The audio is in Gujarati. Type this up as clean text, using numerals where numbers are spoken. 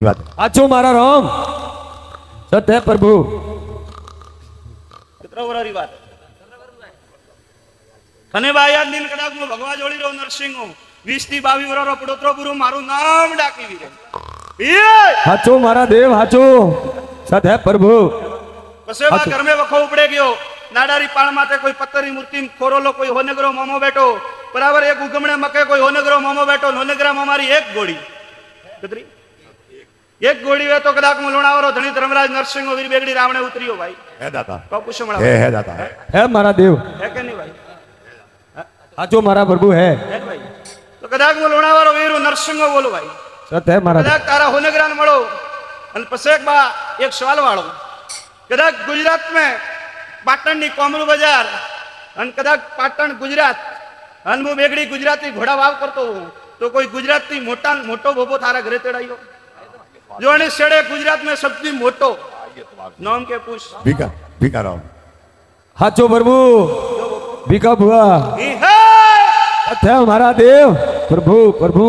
આચો મારા રામ સત્ય પ્રભુ ચિત્રવરારી વાત તને બાયા દિન કદાચ હું ભગવા જોડી રહ્યો નરસિંહ 20 થી 22 વર્ષનો પડોતરો પૂરું મારું નામ ડાકી વીરે આચો મારા દેવ આચો સત્ય પ્રભુ પસેવા ઘર મે વખો ઉપડે ગયો નાડારી પાળ માથે કોઈ પત્તરી મૂર્તિ ખોરોલો કોઈ હોનગરો મોમો બેઠો બરાબર એક ઉગમણે મકે કોઈ હોનગરો મોમો બેઠો હોનગરામાં મારી એક ગોળી કતરી એક ગોળી વે તો કદાચ હું લોણાવાળો ધણી ધર્મરાજ નરસિંહ વીર બેગડી રાવણે ઉતર્યો ભાઈ હે દાતા બાપુ સમણા હે દાતા હે મારા દેવ હે કે નહીં ભાઈ આચો મારા પ્રભુ હે ભાઈ તો કદાચ હું લોણાવાળો વીર નરસિંહ બોલો ભાઈ સત્ય મારા કદાચ તારા હોનગરાન મળો અને પછી એક સવાલ વાળો કદાચ ગુજરાત में પાટણ ની કોમરૂ બજાર અને કદાચ પાટણ ગુજરાત અને હું બેગડી ગુજરાતી ઘોડા વાવ કરતો તો કોઈ ગુજરાતી મોટો બોબો તારા ઘરે તેડાયો जो ने सेड़े गुजरात में सबसे मोटो नाम के पूछ भीका राम हाचो प्रभु भीका बुआ ही है सत्य मारा देव प्रभु प्रभु